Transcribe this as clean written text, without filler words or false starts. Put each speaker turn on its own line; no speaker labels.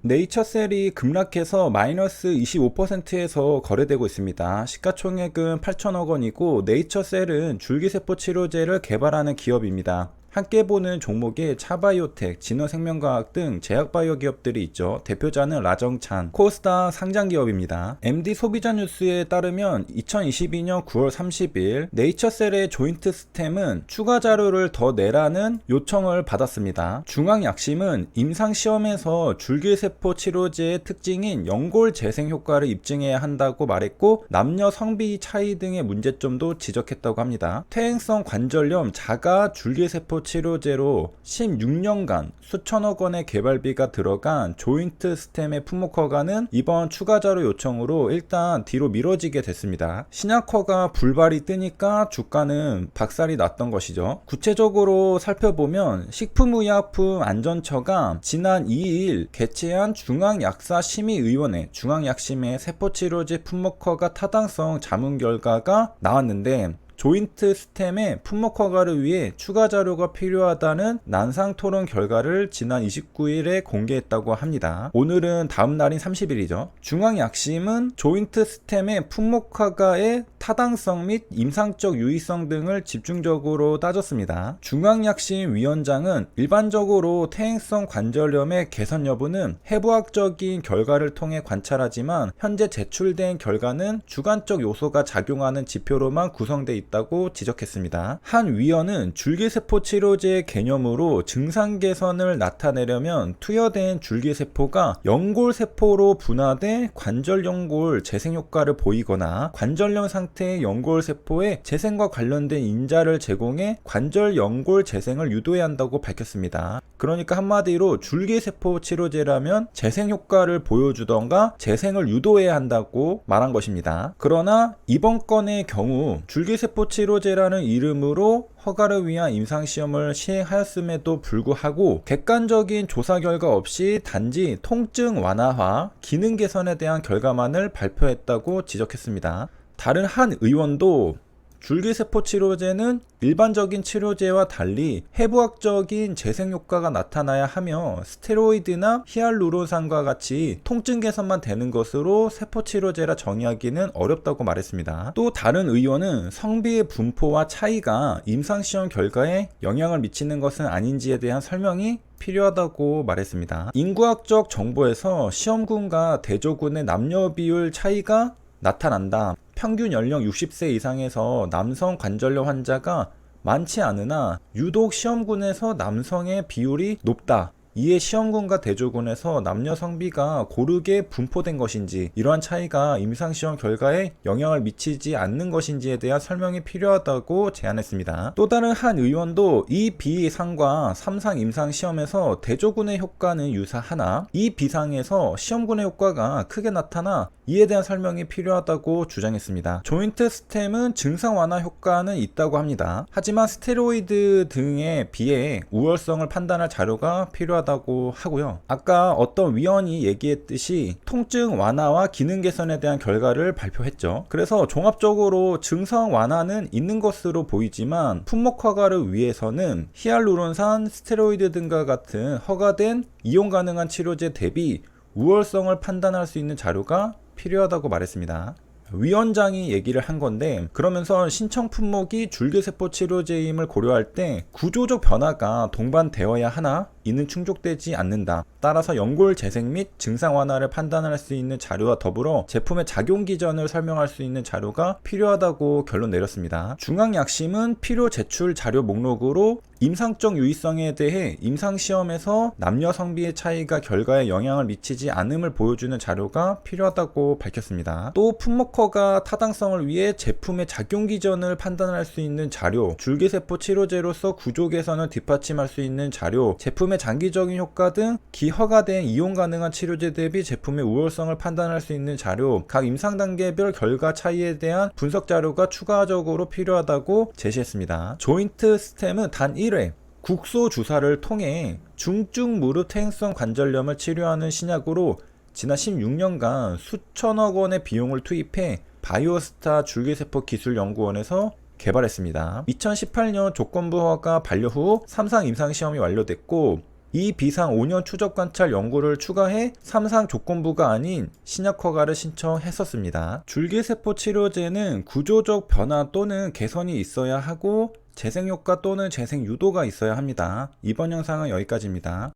네이처셀이 급락해서 마이너스 25%에서 거래되고 있습니다. 시가총액은 8천억 원이고 네이처셀은 줄기세포 치료제를 개발하는 기업입니다. 함께 보는 종목에 차바이오텍, 진원생명과학 등 제약바이오 기업들이 있죠. 대표자는 라정찬, 코스닥 상장 기업입니다. MD 소비자 뉴스에 따르면 2022년 9월 30일 네이처셀의 조인트 스템은 추가 자료를 더 내라는 요청을 받았습니다. 중앙약심은 임상시험에서 줄기세포 치료제의 특징인 연골 재생 효과를 입증해야 한다고 말했고 남녀 성비 차이 등의 문제점도 지적했다고 합니다. 퇴행성 관절염 자가 줄기세포 치료제로 16년간 수천억 원의 개발비가 들어간 조인트 스템의 품목 허가는 이번 추가 자료 요청으로 일단 뒤로 미뤄지게 됐습니다. 신약 허가 불발이 뜨니까 주가는 박살이 났던 것이죠. 구체적으로 살펴보면 식품의약품 안전처가 지난 2일 개최한 중앙약사심의위원회 중앙약심의 세포치료제 품목 허가 타당성 자문 결과가 나왔는데 조인트 스템의 품목 허가를 위해 추가 자료가 필요하다는 난상 토론 결과를 지난 29일에 공개했다고 합니다. 오늘은 다음 날인 30일이죠. 중앙약심은 조인트 스템의 품목 허가의 타당성 및 임상적 유의성 등을 집중적으로 따졌습니다. 중앙약심 위원장은 일반적으로 퇴행성 관절염의 개선 여부는 해부학적인 결과를 통해 관찰하지만 현재 제출된 결과는 주관적 요소가 작용하는 지표로만 구성되어 있다고 지적했습니다. 한 위원은 줄기세포 치료제의 개념으로 증상 개선을 나타내려면 투여된 줄기세포가 연골세포로 분화돼 관절연골 재생효과를 보이거나 관절염 상태의 연골세포의 재생과 관련된 인자를 제공해 관절연골 재생을 유도해야 한다고 밝혔습니다. 그러니까 한마디로 줄기세포 치료제라면 재생효과를 보여주던가 재생을 유도해야 한다고 말한 것입니다. 그러나 이번 건의 경우 줄기세포 치료제라는 이름으로 허가를 위한 임상시험을 시행하였음에도 불구하고 객관적인 조사 결과 없이 단지 통증 완화와 기능 개선에 대한 결과만을 발표했다고 지적했습니다. 다른 한 의원도 줄기세포 치료제는 일반적인 치료제와 달리 해부학적인 재생 효과가 나타나야 하며 스테로이드나 히알루론산과 같이 통증 개선만 되는 것으로 세포 치료제라 정의하기는 어렵다고 말했습니다. 또 다른 의원은 성비의 분포와 차이가 임상시험 결과에 영향을 미치는 것은 아닌지에 대한 설명이 필요하다고 말했습니다. 인구학적 정보에서 시험군과 대조군의 남녀 비율 차이가 나타난다. 평균 연령 60세 이상에서 남성 관절염 환자가 많지 않으나 유독 시험군에서 남성의 비율이 높다. 이에 시험군과 대조군에서 남녀 성비가 고르게 분포된 것인지 이러한 차이가 임상시험 결과에 영향을 미치지 않는 것인지에 대한 설명이 필요하다고 제안했습니다. 또 다른 한 의원도 2B상과 3상 임상시험에서 대조군의 효과는 유사하나 2B상에서 시험군의 효과가 크게 나타나 이에 대한 설명이 필요하다고 주장했습니다. 조인트 스템은 증상 완화 효과는 있다고 합니다. 하지만 스테로이드 등에 비해 우월성을 판단할 자료가 필요하다고 하고요. 아까 어떤 위원이 얘기했듯이 통증 완화와 기능 개선에 대한 결과를 발표했죠. 그래서 종합적으로 증상 완화는 있는 것으로 보이지만 품목 허가를 위해서는 히알루론산, 스테로이드 등과 같은 허가된 이용 가능한 치료제 대비 우월성을 판단할 수 있는 자료가 필요하다고 말했습니다. 위원장이 얘기를 한 건데 그러면서 신청 품목이 줄기세포 치료제임을 고려할 때 구조적 변화가 동반되어야 하나 이는 충족되지 않는다. 따라서 연골 재생 및 증상 완화를 판단할 수 있는 자료와 더불어 제품의 작용 기전을 설명할 수 있는 자료가 필요하다고 결론 내렸습니다. 중앙약심은 필요 제출 자료 목록으로 임상적 유의성에 대해 임상시험에서 남녀 성비의 차이가 결과에 영향을 미치지 않음을 보여주는 자료가 필요하다고 밝혔습니다. 또 품목허가 타당성을 위해 제품의 작용 기전을 판단할 수 있는 자료, 줄기세포 치료제로서 구조 개선을 뒷받침할 수 있는 자료, 제품의 장기적인 효과 등 기허가된 이용 가능한 치료제 대비 제품의 우월성을 판단할 수 있는 자료, 각 임상 단계별 결과 차이에 대한 분석 자료가 추가적으로 필요하다고 제시했습니다. 조인트 스템은 단 1회 국소 주사를 통해 중증 무릎 퇴행성 관절염을 치료하는 신약으로 지난 16년간 수천억 원의 비용을 투입해 바이오스타 줄기세포 기술연구원에서 개발했습니다. 2018년 조건부 허가 반려 후 3상 임상시험이 완료됐고 이 비상 5년 추적 관찰 연구를 추가해 3상 조건부가 아닌 신약 허가를 신청했었습니다. 줄기세포 치료제는 구조적 변화 또는 개선이 있어야 하고 재생 효과 또는 재생 유도가 있어야 합니다. 이번 영상은 여기까지입니다.